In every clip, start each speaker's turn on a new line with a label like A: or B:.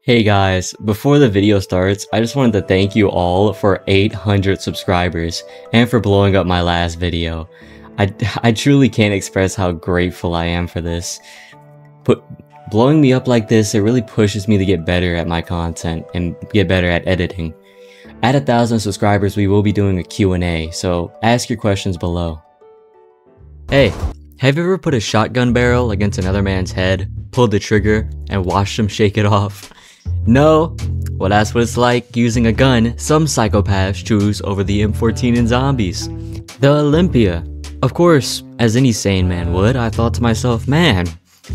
A: Hey guys, before the video starts, I just wanted to thank you all for 800 subscribers and for blowing up my last video. I truly can't express how grateful I am for this. Blowing me up like this, it really pushes me to get better at my content and get better at editing. At 1,000 subscribers, we will be doing a Q&A, so ask your questions below. Hey, have you ever put a shotgun barrel against another man's head, pulled the trigger, and watched him shake it off? No? Well, that's what it's like using a gun some psychopaths choose over the M14 in zombies. The Olympia. Of course, as any sane man would, I thought to myself, man,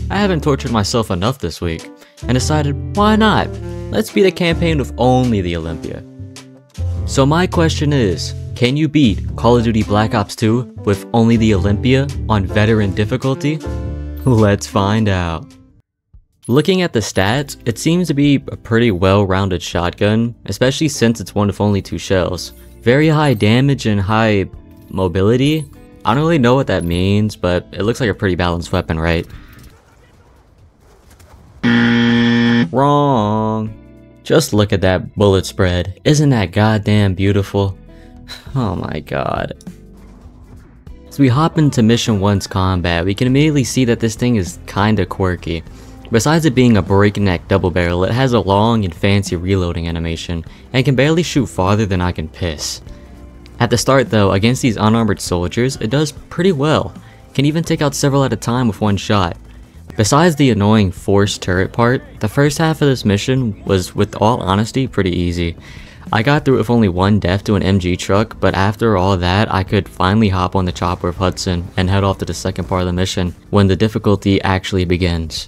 A: I haven't tortured myself enough this week, and decided, why not? Let's beat a campaign with only the Olympia. So my question is, can you beat Call of Duty Black Ops 2 with only the Olympia on veteran difficulty? Let's find out. Looking at the stats, it seems to be a pretty well-rounded shotgun, especially since it's one with only 2 shells. Very high damage and high mobility. I don't really know what that means, but it looks like a pretty balanced weapon, right? Wrong. Just look at that bullet spread. Isn't that goddamn beautiful? Oh my god. As we hop into Mission 1's combat, we can immediately see that this thing is kinda quirky. Besides it being a breakneck double barrel, it has a long and fancy reloading animation, and can barely shoot farther than I can piss. At the start though, against these unarmored soldiers, it does pretty well. Can even take out several at a time with one shot. Besides the annoying forced turret part, the first half of this mission was, with all honesty, pretty easy. I got through it with only one death to an MG truck, but after all that, I could finally hop on the chopper with Hudson and head off to the second part of the mission, when the difficulty actually begins.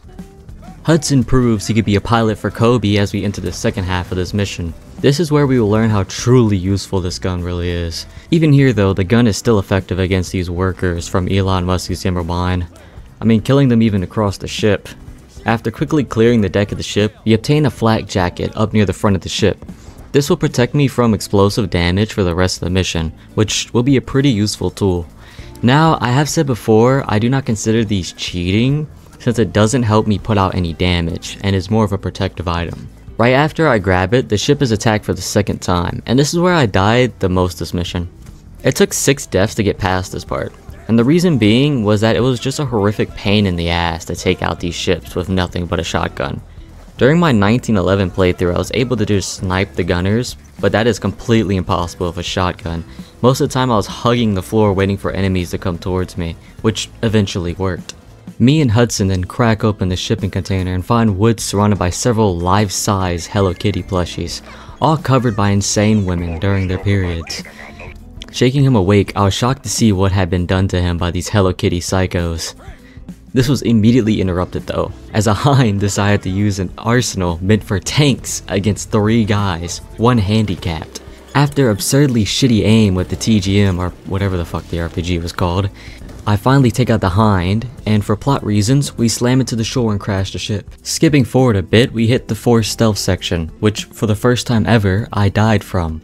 A: Hudson proves he could be a pilot for Kobe as we enter the second half of this mission. This is where we will learn how truly useful this gun really is. Even here though, the gun is still effective against these workers from Elon Musk's Mine. I mean, killing them even across the ship. After quickly clearing the deck of the ship, we obtain a flak jacket up near the front of the ship. This will protect me from explosive damage for the rest of the mission, which will be a pretty useful tool. Now, I have said before, I do not consider these cheating, since it doesn't help me put out any damage, and is more of a protective item. Right after I grab it, the ship is attacked for the second time, and this is where I died the most this mission. It took 6 deaths to get past this part, and the reason being was that it was just a horrific pain in the ass to take out these ships with nothing but a shotgun. During my 1911 playthrough, I was able to just snipe the gunners, but that is completely impossible with a shotgun. Most of the time I was hugging the floor waiting for enemies to come towards me, which eventually worked. Me and Hudson then crack open the shipping container and find Wood surrounded by several life-size Hello Kitty plushies, all covered by insane women during their periods. Shaking him awake, I was shocked to see what had been done to him by these Hello Kitty psychos. This was immediately interrupted though, as a hind decided to use an arsenal meant for tanks against 3 guys, 1 handicapped. After absurdly shitty aim with the TGM, or whatever the fuck the RPG was called, I finally take out the hind, and for plot reasons, we slam into the shore and crash the ship. Skipping forward a bit, we hit the forced stealth section, which for the first time ever, I died from.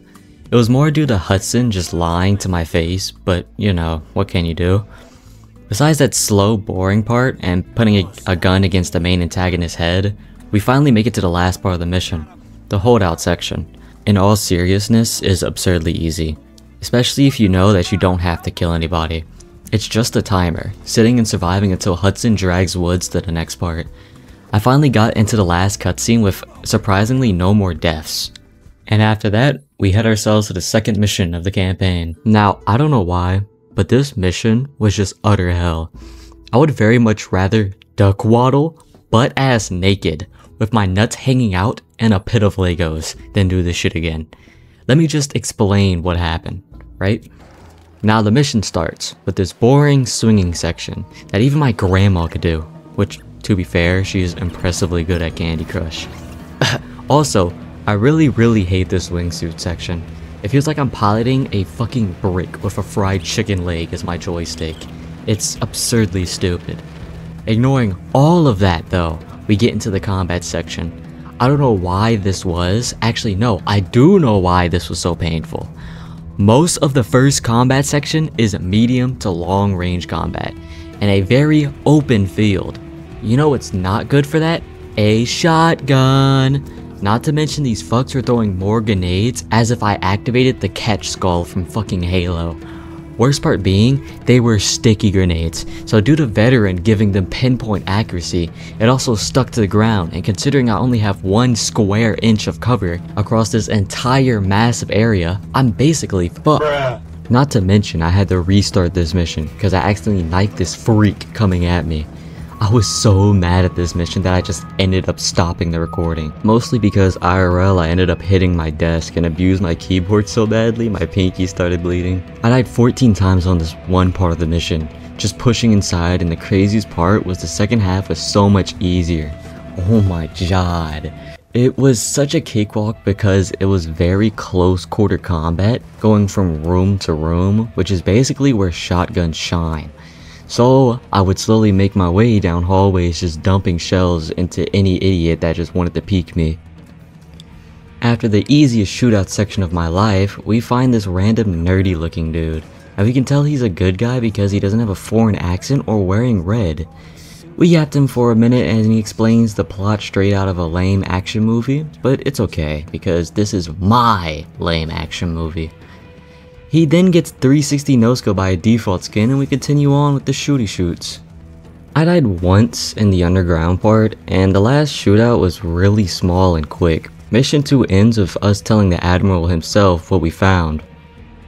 A: It was more due to Hudson just lying to my face, but you know, what can you do? Besides that slow, boring part, and putting a gun against the main antagonist's head, we finally make it to the last part of the mission, the holdout section. In all seriousness, is absurdly easy, especially if you know that you don't have to kill anybody. It's just a timer, sitting and surviving until Hudson drags Woods to the next part. I finally got into the last cutscene with surprisingly no more deaths. And after that, we head ourselves to the second mission of the campaign. Now, I don't know why, but this mission was just utter hell. I would very much rather duck waddle, butt-ass naked, with my nuts hanging out and a pit of Legos, than do this shit again. Let me just explain what happened, right? Now the mission starts with this boring swinging section that even my grandma could do, which, to be fair, she is impressively good at Candy Crush. Also, I really hate this wingsuit section. It feels like I'm piloting a fucking brick with a fried chicken leg as my joystick. It's absurdly stupid. Ignoring all of that though, we get into the combat section. I don't know why this was, actually no, I do know why this was so painful. Most of the first combat section is medium to long range combat, and a very open field. You know what's not good for that? A shotgun. Not to mention these fucks are throwing more grenades as if I activated the catch skull from fucking Halo. Worst part being, they were sticky grenades, so due to Veteran giving them pinpoint accuracy, it also stuck to the ground, and considering I only have 1 square inch of cover across this entire massive area, I'm basically fucked. Not to mention I had to restart this mission because I accidentally knifed this freak coming at me. I was so mad at this mission that I just ended up stopping the recording. Mostly because IRL I ended up hitting my desk and abused my keyboard so badly my pinky started bleeding. I died 14 times on this one part of the mission, just pushing inside, and the craziest part was the second half was so much easier. Oh my god. It was such a cakewalk because it was very close quarter combat, going from room to room, which is basically where shotguns shine. So I would slowly make my way down hallways just dumping shells into any idiot that just wanted to peek me. After the easiest shootout section of my life, we find this random nerdy looking dude. And we can tell he's a good guy because he doesn't have a foreign accent or wearing red. We yapped him for a minute and he explains the plot straight out of a lame action movie, but it's okay because this is my lame action movie. He then gets 360 no-scope by a default skin and we continue on with the shooty shoots. I died once in the underground part, and the last shootout was really small and quick. Mission 2 ends with us telling the Admiral himself what we found.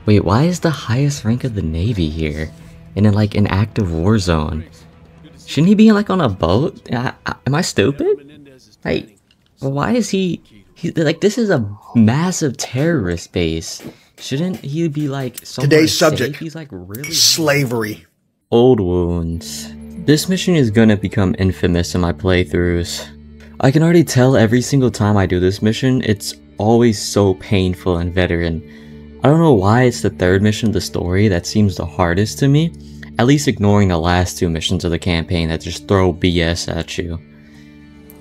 A: Wait, why is the highest rank of the Navy here? And in like an active war zone? Shouldn't he be like on a boat? Am I stupid? Like, why is he like, this is a massive terrorist base. Shouldn't he be like somewhere
B: Today's subject,
A: safe? He's like really
B: slavery.
A: Old wounds. This mission is gonna become infamous in my playthroughs. I can already tell every single time I do this mission, it's always so painful and Veteran. I don't know why it's the third mission of the story that seems the hardest to me, at least ignoring the last 2 missions of the campaign that just throw BS at you.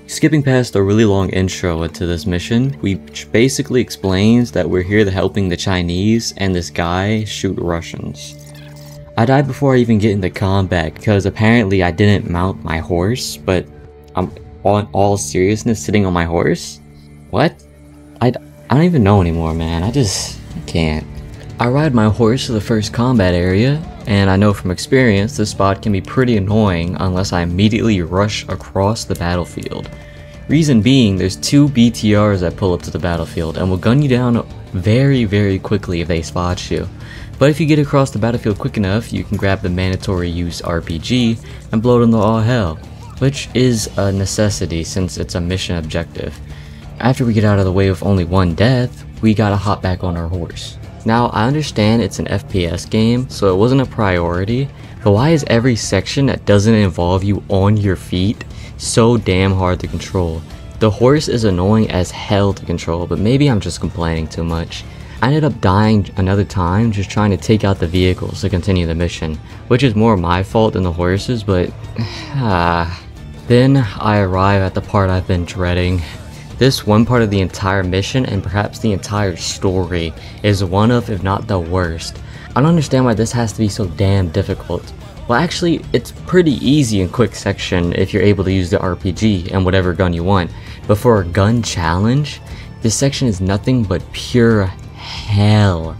A: Skipping past a really long intro into this mission, which basically explains that we're here to helping the Chinese and this guy shoot Russians. I died before I even get into combat because apparently I didn't mount my horse, but I'm on all seriousness sitting on my horse? What? I don't even know anymore, man. I can't. I ride my horse to the first combat area, and I know from experience this spot can be pretty annoying unless I immediately rush across the battlefield. Reason being, there's 2 BTRs that pull up to the battlefield and will gun you down very quickly if they spot you. But if you get across the battlefield quick enough, you can grab the mandatory use RPG and blow them to all hell, which is a necessity since it's a mission objective. After we get out of the way with only 1 death, we gotta hop back on our horse. Now, I understand it's an FPS game, so it wasn't a priority, but why is every section that doesn't involve you on your feet so damn hard to control? The horse is annoying as hell to control, but maybe I'm just complaining too much. I ended up dying another time just trying to take out the vehicles to continue the mission, which is more my fault than the horses, but Then I arrive at the part I've been dreading. This one part of the entire mission, and perhaps the entire story, is one of, if not the worst. I don't understand why this has to be so damn difficult. Well, actually, it's pretty easy and quick section if you're able to use the RPG and whatever gun you want. But for a gun challenge, this section is nothing but pure hell.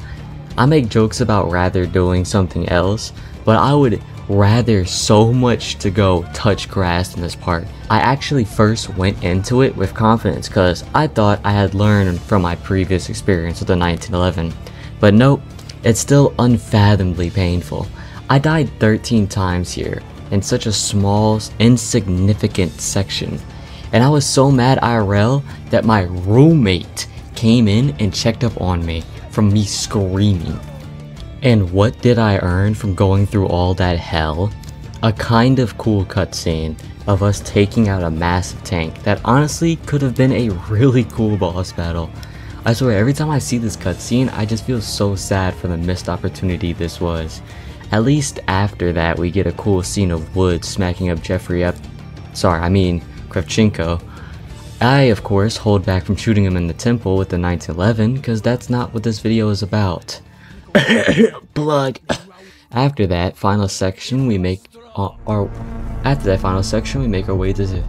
A: I make jokes about rather doing something else, but I would rather so much to go touch grass in this part. I actually first went into it with confidence because I thought I had learned from my previous experience with the 1911. But nope, it's still unfathomably painful. I died 13 times here in such a small, insignificant section. And I was so mad IRL that my roommate came in and checked up on me from me screaming. And what did I earn from going through all that hell? A kind of cool cutscene of us taking out a massive tank that honestly could have been a really cool boss battle. I swear, every time I see this cutscene, I just feel so sad for the missed opportunity this was. At least after that, we get a cool scene of Wood smacking up Kravchenko. I, of course, hold back from shooting him in the temple with the 1911 because that's not what this video is about. Blood. After that final section, we make our way to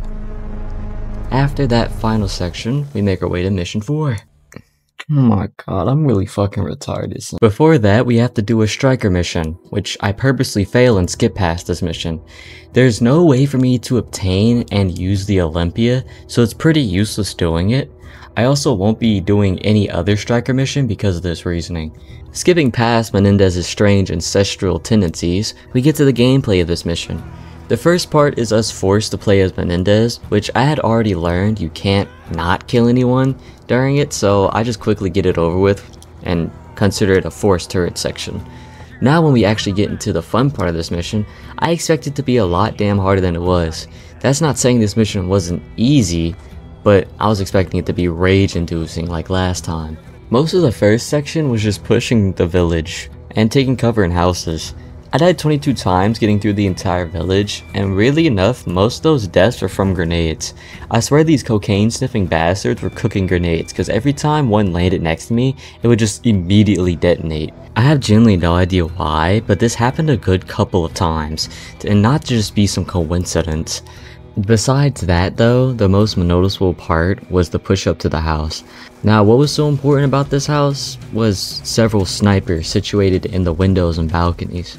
A: After that final section, we make our way to mission 4. Oh my god, I'm really fucking retarded. Before that, we have to do a striker mission, which I purposely fail and skip past this mission. There's no way for me to obtain and use the Olympia, so it's pretty useless doing it. I also won't be doing any other striker mission because of this reasoning. Skipping past Menendez's strange ancestral tendencies, we get to the gameplay of this mission. The first part is us forced to play as Menendez, which I had already learned you can't not kill anyone during it, so I just quickly get it over with and consider it a forced turret section. Now when we actually get into the fun part of this mission, I expect it to be a lot damn harder than it was. That's not saying this mission wasn't easy, but I was expecting it to be rage-inducing like last time. Most of the first section was just pushing the village and taking cover in houses. I died 22 times getting through the entire village, and weirdly enough, most of those deaths were from grenades. I swear these cocaine-sniffing bastards were cooking grenades, because every time one landed next to me, it would just immediately detonate. I have genuinely no idea why, but this happened a good couple of times, and not just be some coincidence. Besides that though, the most noticeable part was the push up to the house. Now what was so important about this house was several snipers situated in the windows and balconies.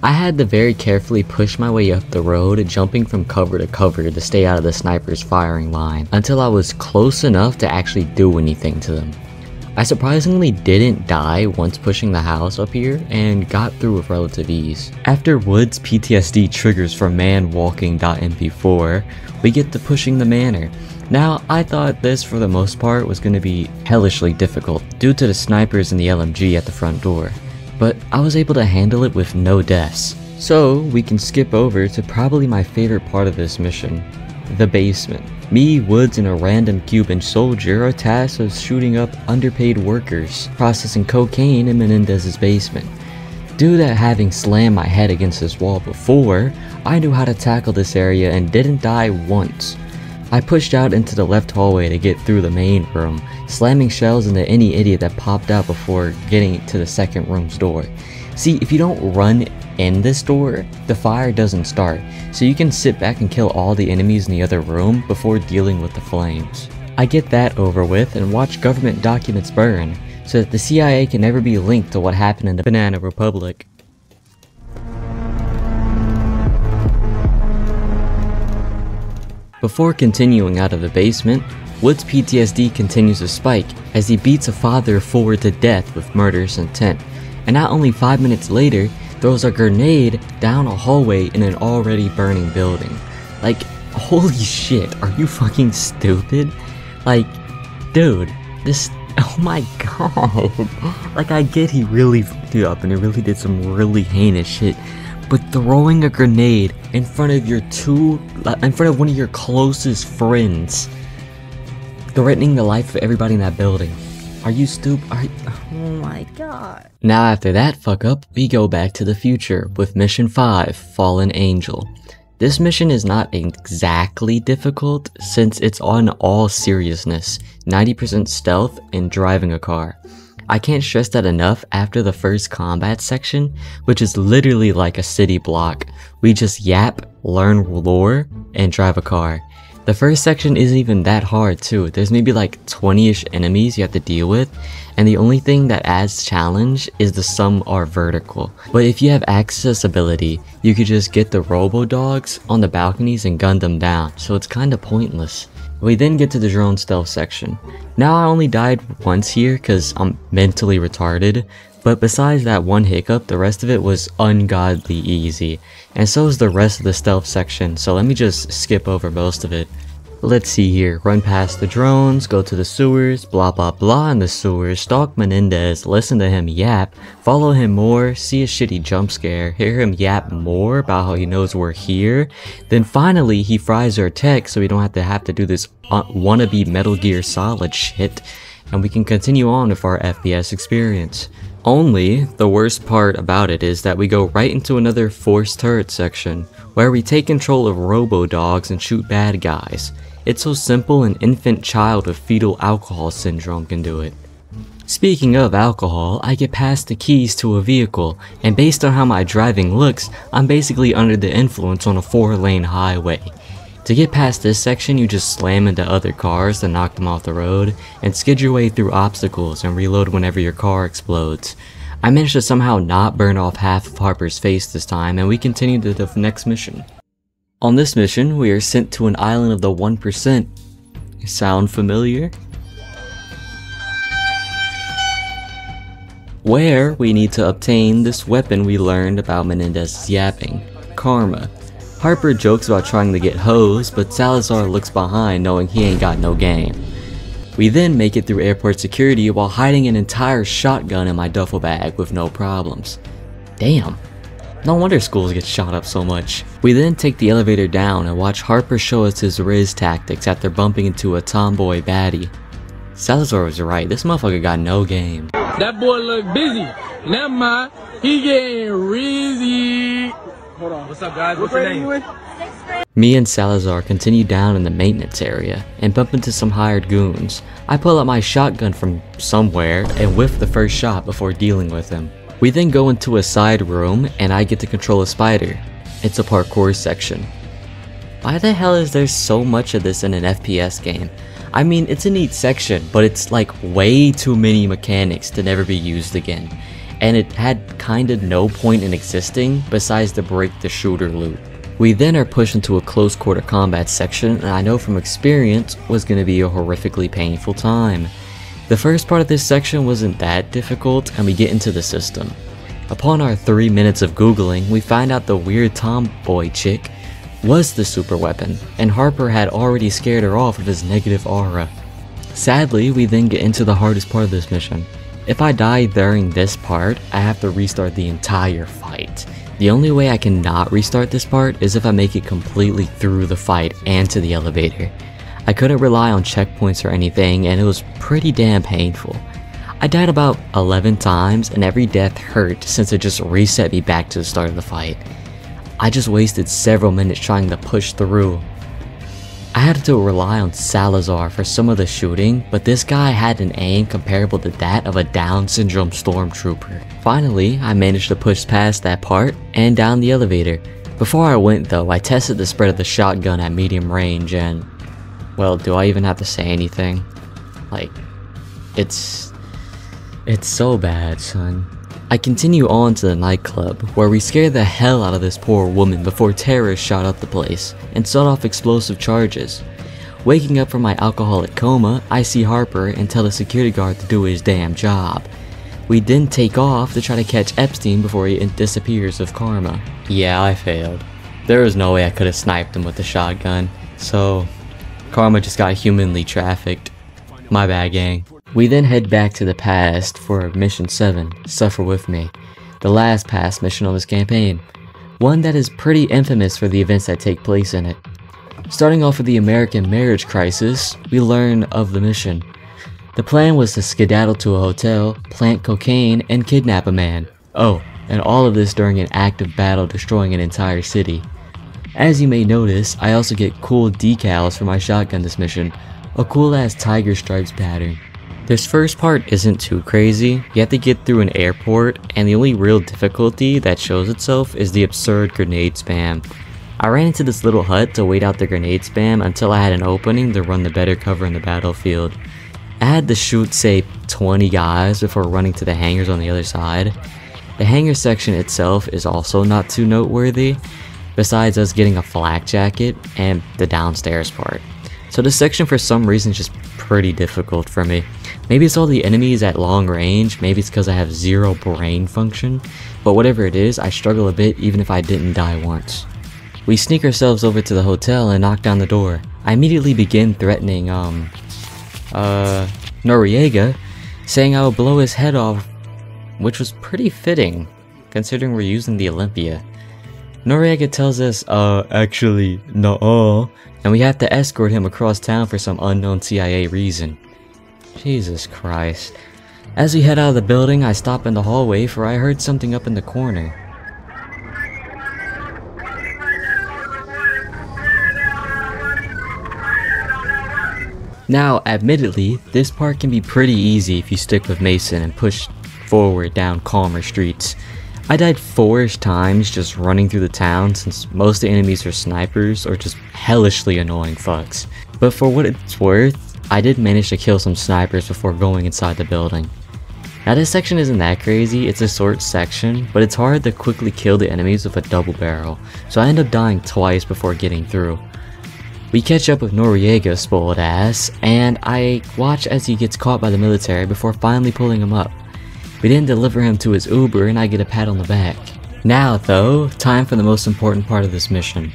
A: I had to very carefully push my way up the road, jumping from cover to cover to stay out of the sniper's firing line, until I was close enough to actually do anything to them. I surprisingly didn't die once pushing the house up here and got through with relative ease. After Wood's PTSD triggers from manwalking.mp4, we get to pushing the manor. Now, I thought this for the most part was going to be hellishly difficult due to the snipers and the LMG at the front door, but I was able to handle it with no deaths. So we can skip over to probably my favorite part of this mission, the basement. Me, Woods, and a random Cuban soldier are tasked with shooting up underpaid workers, processing cocaine in Menendez's basement. Due to having slammed my head against this wall before, I knew how to tackle this area and didn't die once. I pushed out into the left hallway to get through the main room, slamming shells into any idiot that popped out before getting to the second room's door. See, if you don't run in this door, the fire doesn't start, so you can sit back and kill all the enemies in the other room before dealing with the flames. I get that over with and watch government documents burn, so that the CIA can never be linked to what happened in the Banana Republic. Before continuing out of the basement, Wood's PTSD continues to spike as he beats a father forward to death with murderous intent, and not only 5 minutes later, throws a grenade down a hallway in an already burning building. Like, holy shit, are you fucking stupid? Like, dude, this, oh my god. Like, I get he really fucked you up and he really did some really heinous shit, but throwing a grenade in front of one of your closest friends, threatening the life of everybody in that building. Are you stupid? Oh my god. Now after that fuck up, we go back to the future with mission 5, Fallen Angel. This mission is not exactly difficult since it's on all seriousness, 90% stealth and driving a car. I can't stress that enough after the first combat section, which is literally like a city block. We just yap, learn lore, and drive a car. The first section isn't even that hard too. There's maybe like 20-ish enemies you have to deal with, and the only thing that adds challenge is the some are vertical. But if you have accessibility, you could just get the robo-dogs on the balconies and gun them down, so it's kinda pointless. We then get to the drone stealth section. Now I only died once here cause I'm mentally retarded, but besides that one hiccup, the rest of it was ungodly easy. And so is the rest of the stealth section, so let me just skip over most of it. Let's see here, run past the drones, go to the sewers, blah blah blah in the sewers, stalk Menendez, listen to him yap, follow him more, see a shitty jump scare, hear him yap more about how he knows we're here, then finally he fries our tech so we don't have to do this wannabe Metal Gear Solid shit, and we can continue on with our FPS experience. Only, the worst part about it is that we go right into another forced turret section, where we take control of robo-dogs and shoot bad guys. It's so simple an infant child with fetal alcohol syndrome can do it. Speaking of alcohol, I get past the keys to a vehicle, and based on how my driving looks, I'm basically under the influence on a 4-lane highway. To get past this section, you just slam into other cars to knock them off the road, and skid your way through obstacles and reload whenever your car explodes. I managed to somehow not burn off half of Harper's face this time, and we continued to the next mission. On this mission, we are sent to an island of the 1%. Sound familiar? Where we need to obtain this weapon we learned about Menendez's yapping, karma. Harper jokes about trying to get hosed, but Salazar looks behind knowing he ain't got no game. We then make it through airport security while hiding an entire shotgun in my duffel bag with no problems. Damn, no wonder schools get shot up so much. We then take the elevator down and watch Harper show us his Riz tactics after bumping into a tomboy baddie. Salazar was right, this motherfucker got no game.
B: That boy look busy. Never mind, he getting rizzy. Hold on. What's up, guys? What's your name?
A: Me and Salazar continue down in the maintenance area and bump into some hired goons. I pull out my shotgun from somewhere and whiff the first shot before dealing with him. We then go into a side room and I get to control a spider. It's a parkour section. Why the hell is there so much of this in an FPS game? I mean, it's a neat section, but it's like way too many mechanics to never be used again. And it had kinda no point in existing besides to break the shooter loop. We then are pushed into a close quarter combat section, and I know from experience was gonna be a horrifically painful time. The first part of this section wasn't that difficult, and we get into the system. Upon our 3 minutes of googling, we find out the weird tomboy chick was the super weapon, and Harper had already scared her off with his negative aura. Sadly, we then get into the hardest part of this mission. If I die during this part, I have to restart the entire fight. The only way I can not restart this part is if I make it completely through the fight and to the elevator. I couldn't rely on checkpoints or anything, and it was pretty damn painful. I died about 11 times, and every death hurt since it just reset me back to the start of the fight. I just wasted several minutes trying to push through. I had to rely on Salazar for some of the shooting, but this guy had an aim comparable to that of a Down syndrome stormtrooper. Finally, I managed to push past that part and down the elevator. Before I went though, I tested the spread of the shotgun at medium range and... well, do I even have to say anything? Like, it's so bad, son. I continue on to the nightclub, where we scare the hell out of this poor woman before terrorists shot up the place and set off explosive charges. Waking up from my alcoholic coma, I see Harper and tell the security guard to do his damn job. We then take off to try to catch Epstein before he disappears with karma. Yeah, I failed. There was no way I could have sniped him with the shotgun, so karma just got humanly trafficked. My bad, gang. We then head back to the past for mission 7, Suffer With Me, the last past mission on this campaign, one that is pretty infamous for the events that take place in it. Starting off with the American marriage crisis, we learn of the mission. The plan was to skedaddle to a hotel, plant cocaine, and kidnap a man. Oh, and all of this during an active battle destroying an entire city. As you may notice, I also get cool decals for my shotgun this mission, a cool ass tiger stripes pattern. This first part isn't too crazy. You have to get through an airport, and the only real difficulty that shows itself is the absurd grenade spam. I ran into this little hut to wait out the grenade spam until I had an opening to run the better cover in the battlefield. I had to shoot say 20 guys before running to the hangars on the other side. The hangar section itself is also not too noteworthy, besides us getting a flak jacket and the downstairs part. So this section for some reason is just pretty difficult for me. Maybe it's all the enemies at long range, maybe it's because I have zero brain function, but whatever it is, I struggle a bit even if I didn't die once. We sneak ourselves over to the hotel and knock down the door. I immediately begin threatening, Noriega, saying I would blow his head off, which was pretty fitting, considering we're using the Olympia. Noriega tells us, actually, nuh-uh, and we have to escort him across town for some unknown CIA reason. Jesus Christ. As we head out of the building, I stop in the hallway for I heard something up in the corner. Now, admittedly, this part can be pretty easy if you stick with Mason and push forward down calmer streets. I died 4 times just running through the town since most of the enemies are snipers or just hellishly annoying fucks. But for what it's worth, I did manage to kill some snipers before going inside the building. Now this section isn't that crazy, it's a short section, but it's hard to quickly kill the enemies with a double barrel, so I end up dying twice before getting through. We catch up with Noriega's spoiled ass, and I watch as he gets caught by the military before finally pulling him up. We then deliver him to his Uber and I get a pat on the back. Now though, time for the most important part of this mission.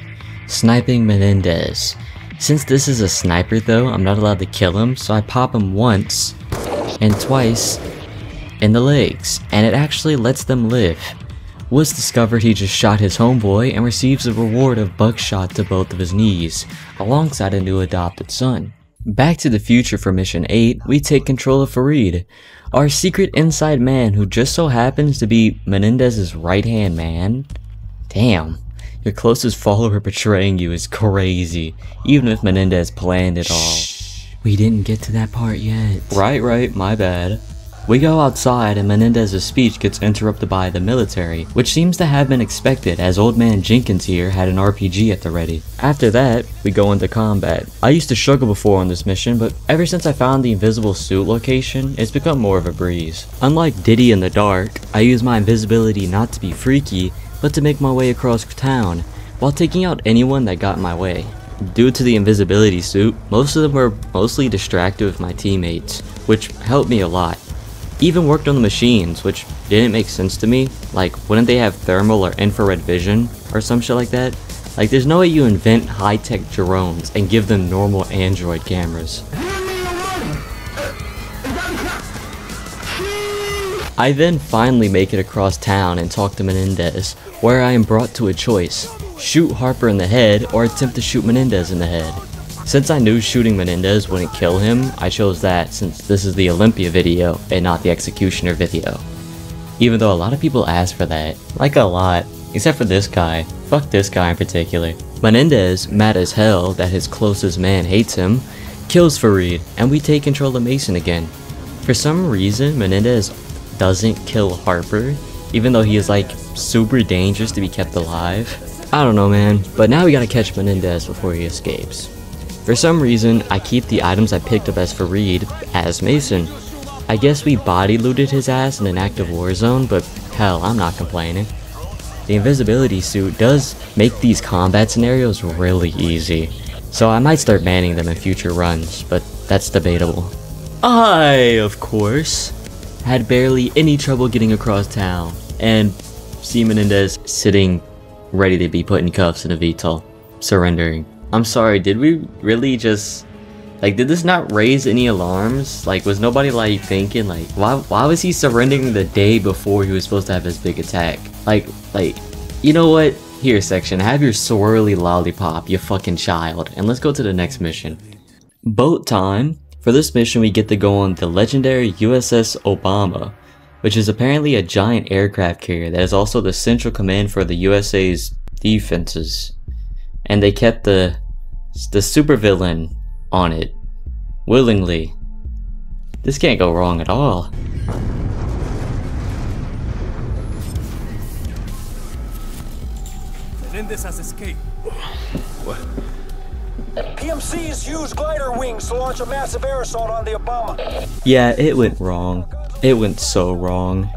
A: Sniping Menendez. Since this is a sniper though, I'm not allowed to kill him, so I pop him once and twice in the legs, and it actually lets them live. Woods discovered he just shot his homeboy and receives a reward of buckshot to both of his knees, alongside a new adopted son. Back to the future for mission 8, we take control of Farid, our secret inside man who just so happens to be Menendez's right-hand man. Damn, your closest follower betraying you is crazy, even if Menendez planned it all. We didn't get to that part yet. Right, my bad. We go outside and Menendez's speech gets interrupted by the military, which seems to have been expected as old man Jenkins here had an RPG at the ready. After that, we go into combat. I used to struggle before on this mission, but ever since I found the invisible suit location, it's become more of a breeze. Unlike Diddy in the dark, I use my invisibility not to be freaky, but to make my way across town, while taking out anyone that got in my way. Due to the invisibility suit, most of them were mostly distracted with my teammates, which helped me a lot. Even worked on the machines, which didn't make sense to me. Like, wouldn't they have thermal or infrared vision or some shit like that? Like, there's no way you invent high-tech drones and give them normal Android cameras. I then finally make it across town and talk to Menendez, where I am brought to a choice: shoot Harper in the head or attempt to shoot Menendez in the head. Since I knew shooting Menendez wouldn't kill him, I chose that since this is the Olympia video and not the Executioner video. Even though a lot of people ask for that. Like a lot. Except for this guy. Fuck this guy in particular. Menendez, mad as hell that his closest man hates him, kills Farid, and we take control of Mason again. For some reason, Menendez doesn't kill Harper, even though he is like super dangerous to be kept alive. I don't know, man, but now we gotta catch Menendez before he escapes. For some reason, I keep the items I picked up as Farid as Mason. I guess we body looted his ass in an active war zone, but hell, I'm not complaining. The invisibility suit does make these combat scenarios really easy, so I might start banning them in future runs, but that's debatable. I, of course, had barely any trouble getting across town, and see Menendez sitting ready to be put in cuffs in a VTOL, surrendering. I'm sorry, did we really just, like, did this not raise any alarms? Like, was nobody like thinking like, why was he surrendering the day before he was supposed to have his big attack? Like, you know what? Here, section, have your swirly lollipop, you fucking child, and let's go to the next mission. Boat time. For this mission, we get to go on the legendary USS Obama, which is apparently a giant aircraft carrier that is also the central command for the USA's defenses. And they kept the supervillain on it, willingly. This can't go wrong at all.
C: Menendez has escaped.
D: What?
E: PMCs use glider wings to launch a massive air assault on the Obama.
A: Yeah, it went wrong. It went so wrong.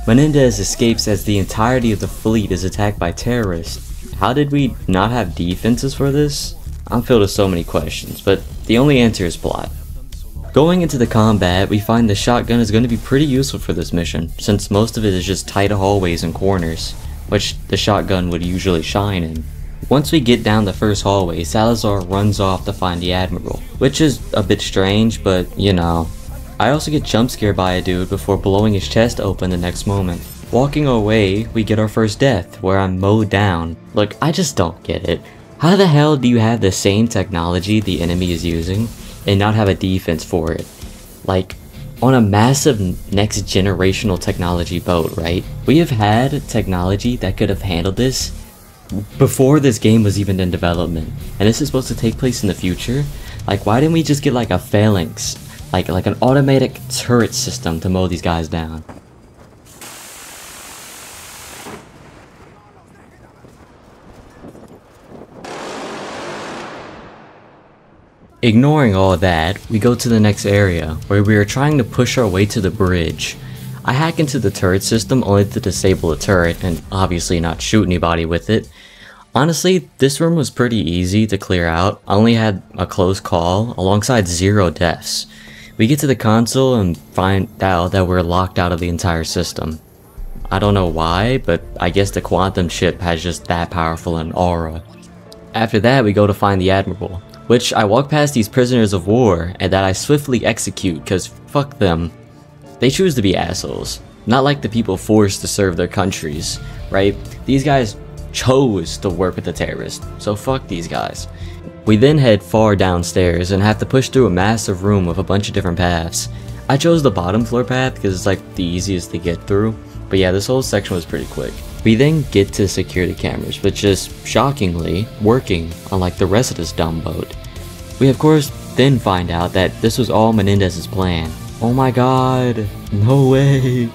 A: Menendez escapes as the entirety of the fleet is attacked by terrorists. How did we not have defenses for this? I'm filled with so many questions, but the only answer is plot. Going into the combat, we find the shotgun is going to be pretty useful for this mission, since most of it is just tight hallways and corners, which the shotgun would usually shine in. Once we get down the first hallway, Salazar runs off to find the Admiral, which is a bit strange, but you know. I also get jump scared by a dude before blowing his chest open the next moment. Walking away, we get our first death, where I'm mowed down. Look, I just don't get it. How the hell do you have the same technology the enemy is using, and not have a defense for it? Like, on a massive next generational technology boat, right? We have had technology that could have handled this before this game was even in development. And this is supposed to take place in the future? Like, why didn't we just get like a phalanx? Like an automatic turret system to mow these guys down? Ignoring all that, we go to the next area, where we are trying to push our way to the bridge. I hack into the turret system only to disable the turret, and obviously not shoot anybody with it. Honestly, this room was pretty easy to clear out. I only had a close call, alongside 0 deaths. We get to the console and find out that we're locked out of the entire system. I don't know why, but I guess the quantum chip has just that powerful an aura. After that, we go to find the Admiral, which I walk past these prisoners of war and that I swiftly execute cause fuck them. They choose to be assholes, not like the people forced to serve their countries, right? These guys chose to work with the terrorists, so fuck these guys. We then head far downstairs and have to push through a massive room with a bunch of different paths. I chose the bottom floor path because it's like the easiest to get through, but yeah, this whole section was pretty quick. We then get to security cameras, which is shockingly working unlike the rest of this dumb boat. We of course then find out that this was all Menendez's plan. Oh my god, no way.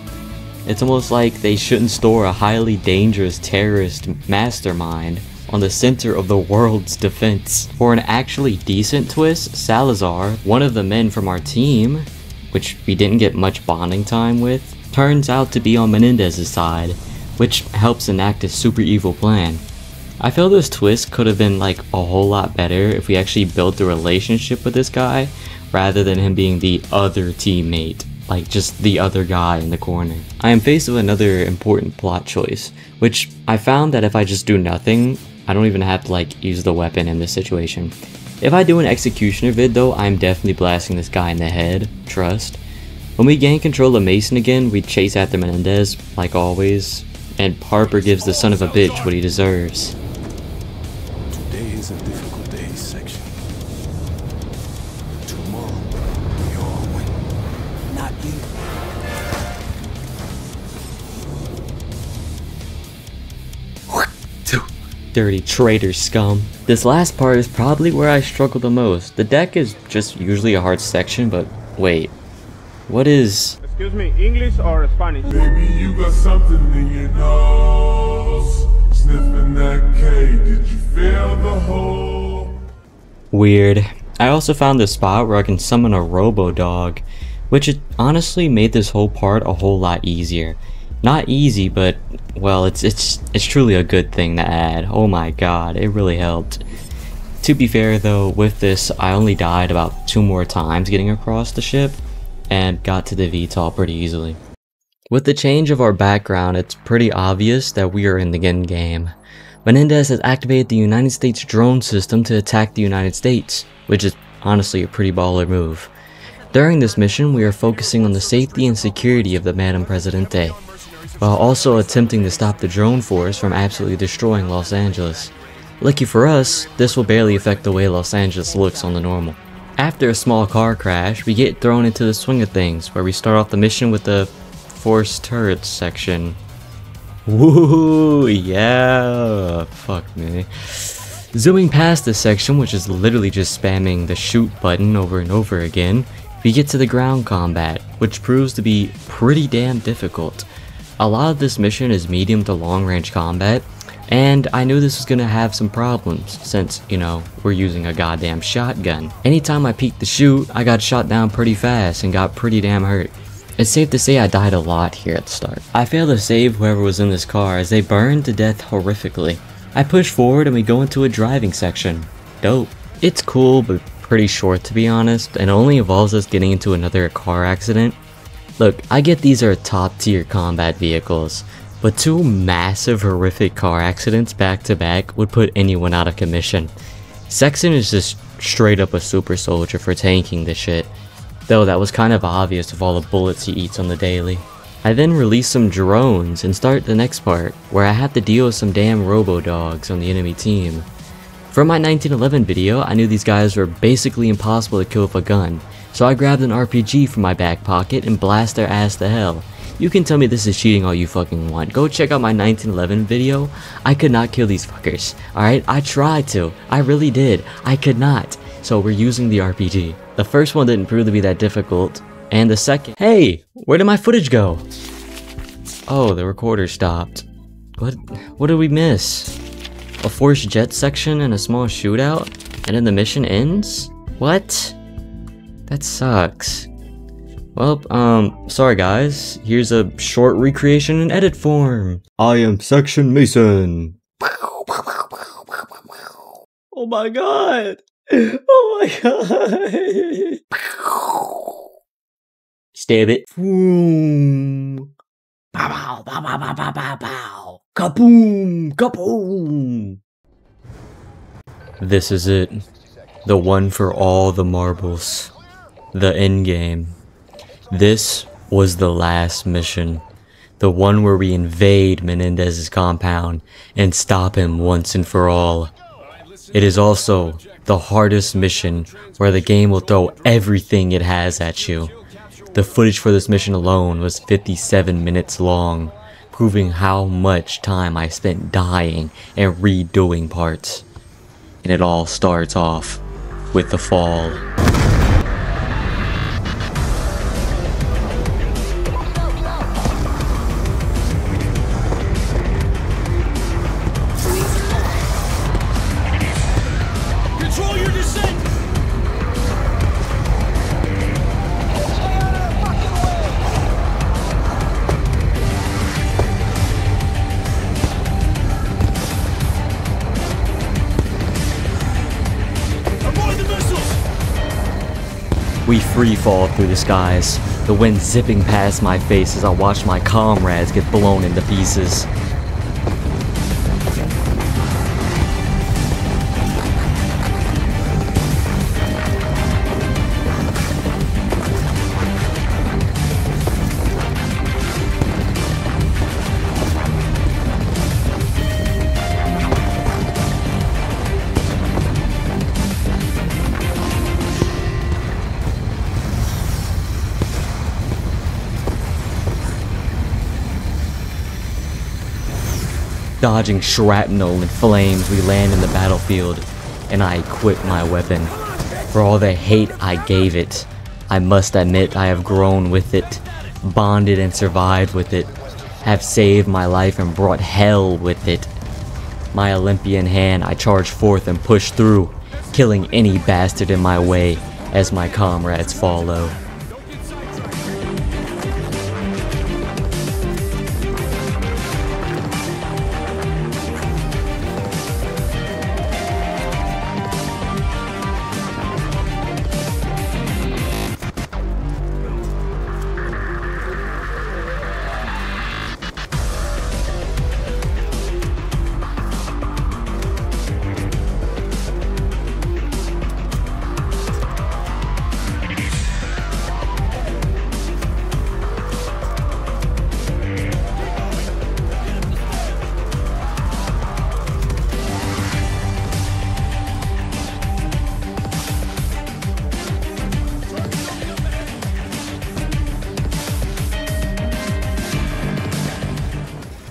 A: It's almost like they shouldn't store a highly dangerous terrorist mastermind on the center of the world's defense. For an actually decent twist, Salazar, one of the men from our team, which we didn't get much bonding time with, turns out to be on Menendez's side, which helps enact his super evil plan. I feel this twist could have been like a whole lot better if we actually built a relationship with this guy, rather than him being the other teammate, like just the other guy in the corner. I am faced with another important plot choice, which I found that if I just do nothing, I don't even have to like use the weapon in this situation. If I do an executioner vid though, I'm definitely blasting this guy in the head, trust. When we gain control of Mason again, we chase after Menendez, like always, and Harper gives the son of a bitch what he deserves.
C: Today is a difficult day, section. Tomorrow, we all win. Not you.
A: Dirty traitor scum. This last part is probably where I struggle the most. The deck is just usually a hard section, but wait. What is...
D: Excuse me, English or Spanish?
C: Baby, you got something in your nose. Sniffing that K, did you feel the hole?
A: Weird. I also found this spot where I can summon a robo-dog, which it honestly made this whole part a whole lot easier. Not easy, but, well, it's truly a good thing to add. Oh my god, it really helped. To be fair though, with this, I only died about 2 more times getting across the ship, and got to the VTOL pretty easily. With the change of our background, it's pretty obvious that we are in the end game. Menendez has activated the United States drone system to attack the United States, which is honestly a pretty baller move. During this mission, we are focusing on the safety and security of the Madam Presidente, while also attempting to stop the drone force from absolutely destroying Los Angeles. Lucky for us, this will barely affect the way Los Angeles looks on the normal. After a small car crash, we get thrown into the swing of things, where we start off the mission with the forced turrets section. Woo, yeah, fuck me. Zooming past this section, which is literally just spamming the shoot button over and over again, we get to the ground combat, which proves to be pretty damn difficult. A lot of this mission is medium to long range combat, and I knew this was gonna have some problems since, you know, we're using a goddamn shotgun. Anytime I peeked the shoot, I got shot down pretty fast and got pretty damn hurt. It's safe to say I died a lot here at the start. I failed to save whoever was in this car as they burned to death horrifically. I push forward and we go into a driving section. Dope. It's cool but pretty short to be honest, and only involves us getting into another car accident. Look, I get these are top tier combat vehicles, but 2 massive horrific car accidents back to back would put anyone out of commission. Sexton is just straight up a super soldier for tanking this shit, though that was kind of obvious with all the bullets he eats on the daily. I then release some drones and start the next part, where I have to deal with some damn robo-dogs on the enemy team. From my 1911 video, I knew these guys were basically impossible to kill with a gun, so I grabbed an RPG from my back pocket and blast their ass to hell. You can tell me this is cheating all you fucking want. Go check out my 1911 video. I could not kill these fuckers, alright? I tried to. I really did. I could not. So we're using the RPG. The first one didn't prove to be that difficult, and the second— Hey! Where did my footage go? Oh, the recorder stopped. What did we miss? A forced jet section and a small shootout? And then the mission ends? What? That sucks. Well, sorry guys. Here's a short recreation in edit form. I am Section Mason. Oh my god! Oh my god! Stab it. Boom! Pow, pow, pow, pow, pow, pow, pow, pow. Kaboom! Kaboom! This is it. The one for all the marbles. The endgame. This was the last mission. The one where we invade Menendez's compound and stop him once and for all. It is also the hardest mission where the game will throw everything it has at you. The footage for this mission alone was 57 minutes long, proving how much time I spent dying and redoing parts. And it all starts off with the fall.
E: Control your descent!
A: We free fall through the skies, the wind zipping past my face as I watch my comrades get blown into pieces. Dodging shrapnel and flames, we land in the battlefield, and I equip my weapon. For all the hate I gave it, I must admit I have grown with it, bonded and survived with it, have saved my life and brought hell with it. My Olympia in hand, I charge forth and push through, killing any bastard in my way as my comrades follow.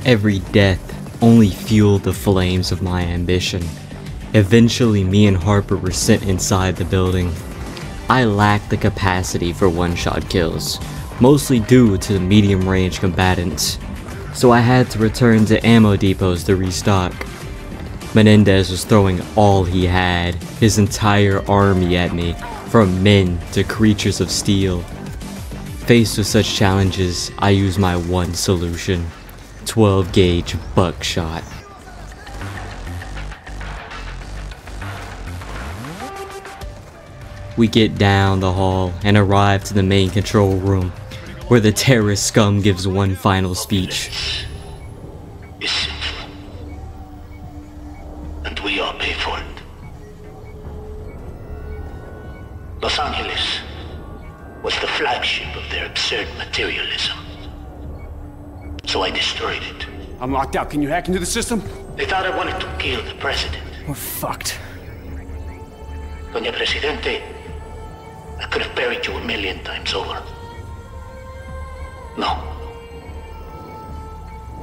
A: Every death only fueled the flames of my ambition. Eventually, me and Harper were sent inside the building. I lacked the capacity for one-shot kills, mostly due to the medium-range combatants, so I had to return to ammo depots to restock. Menendez was throwing all he had, his entire army at me, from men to creatures of steel. Faced with such challenges, I used my one solution: 12-gauge buckshot. We get down the hall and arrive to the main control room, where the terrorist scum gives one final speech.
F: Is sinful, and we all pay for it. Los Angeles was the flagship of their absurd materialism. So I destroyed it.
G: I'm locked out. Can you hack into the system?
F: They thought I wanted to kill the president.
G: We're fucked.
F: Doña Presidente, I could have buried you 1,000,000 times over. No.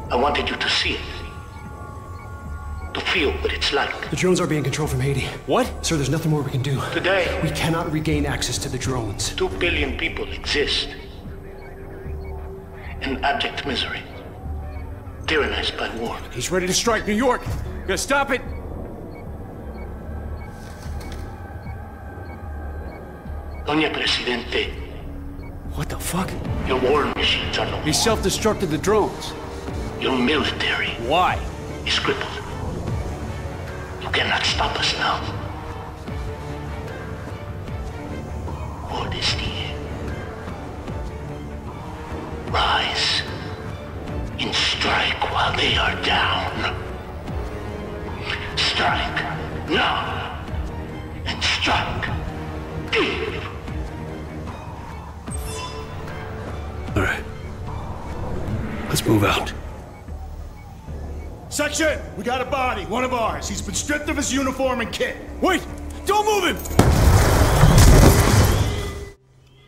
F: I wanted you to see it. To feel what it's like.
G: The drones are being controlled from Haiti. What? Sir, there's nothing more we can do.
F: Today,
G: We cannot regain access to the drones.
F: 2 billion people exist in abject misery, tyrannized by war.
G: He's ready to strike New York. Gotta stop it.
F: Doña Presidente,
G: What the fuck?
F: your war machines are no
G: He self-destructed the drones.
F: Your military
G: Why?
F: is crippled. You cannot stop us now. Or this day. Rise and strike while they are down. Strike now and strike deep.
G: All right. Let's move out.
H: Section, we got a body, one of ours. He's been stripped of his uniform and kit.
G: Wait! Don't move him!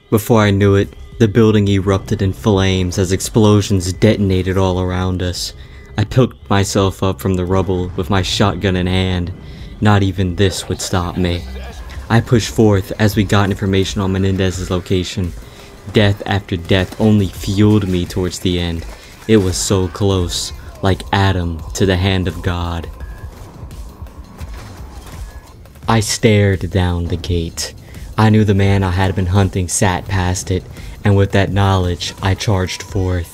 A: Before I knew it, the building erupted in flames as explosions detonated all around us. I picked myself up from the rubble with my shotgun in hand. Not even this would stop me. I pushed forth as we got information on Menendez's location. Death after death only fueled me towards the end. It was so close, like Adam to the hand of God. I stared down the gate. I knew the man I had been hunting sat past it, and with that knowledge, I charged forth.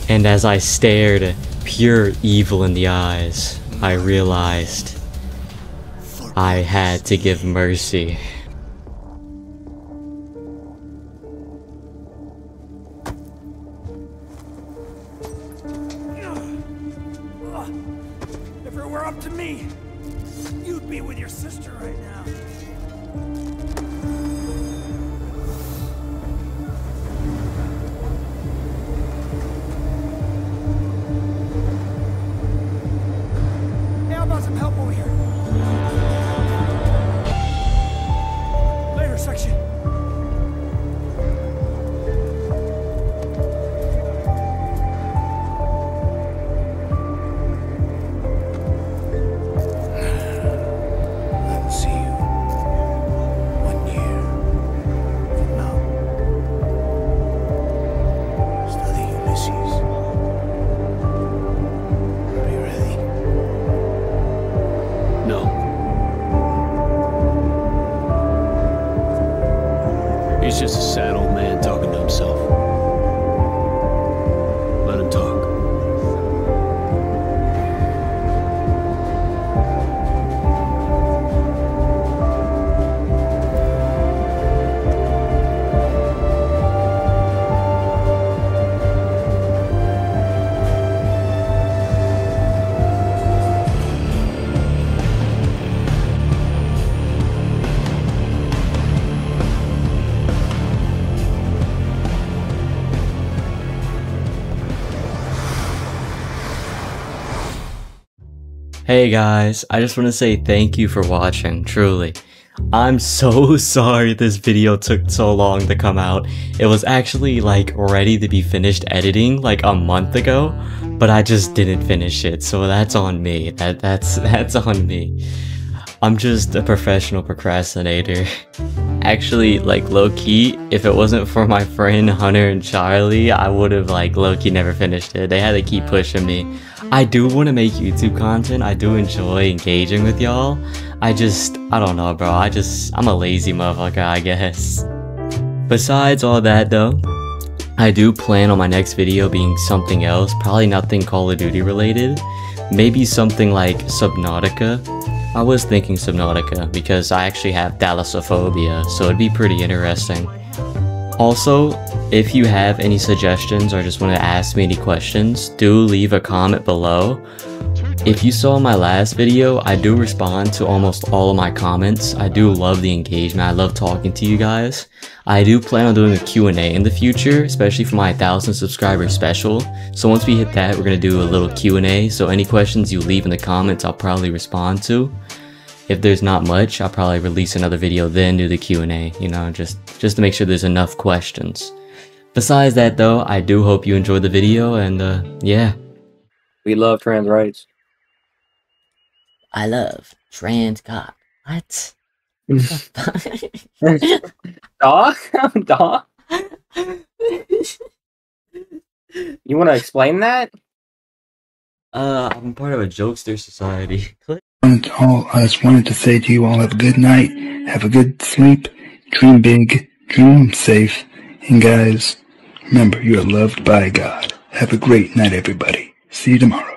A: And as I stared pure evil in the eyes, I realized I had to give mercy.
I: If it were up to me, you'd be with your sister right now. Hey, how about some help over here? Later, section. I'll see you 1 year from now. Study Ulysses. Are you ready?
G: No. He's just a sad old man talking to himself. Let him talk.
A: Hey guys, I just want to say thank you for watching, truly. I'm so sorry this video took so long to come out. It was actually like ready to be finished editing like a month ago, but I just didn't finish it, so that's on me. That's on me. I'm just a professional procrastinator. Actually, like low-key, if it wasn't for my friend Hunter and Charlie, I would have like low-key never finished it. They had to keep pushing me. I do want to make YouTube content. I do enjoy engaging with y'all. I don't know, bro. I'm a lazy motherfucker, I guess. Besides all that though, I do plan on my next video being something else. Probably nothing Call of Duty related. Maybe something like Subnautica. I was thinking Subnautica because I actually have thalassophobia, so it'd be pretty interesting. Also, if you have any suggestions or just want to ask me any questions, do leave a comment below. If you saw my last video, I do respond to almost all of my comments. I do love the engagement. I love talking to you guys. I do plan on doing a Q&A in the future, especially for my 1,000 subscriber special. So once we hit that, we're going to do a little Q&A. So any questions you leave in the comments, I'll probably respond to. If there's not much, I'll probably release another video, then do the Q&A, you know, just to make sure there's enough questions. Besides that though, I do hope you enjoyed the video, and yeah.
J: We love trans rights.
A: I love trans cock. What?
J: Dog? Dog? You want to explain that?
A: I'm part of a jokester society.
I: I just wanted to say to you all, have a good night, have a good sleep, dream big, dream safe, and guys, remember, you are loved by God. Have a great night, everybody. See you tomorrow.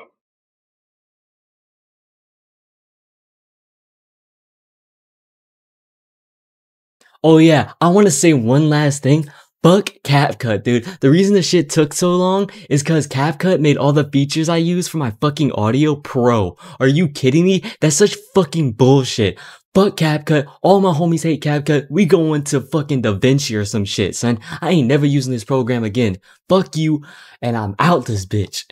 A: Oh yeah, I want to say one last thing. Fuck CapCut, dude. The reason this shit took so long is cause CapCut made all the features I use for my fucking audio pro. Are you kidding me? That's such fucking bullshit. Fuck CapCut. All my homies hate CapCut. We going to fucking DaVinci or some shit, son. I ain't never using this program again. Fuck you, and I'm out this bitch.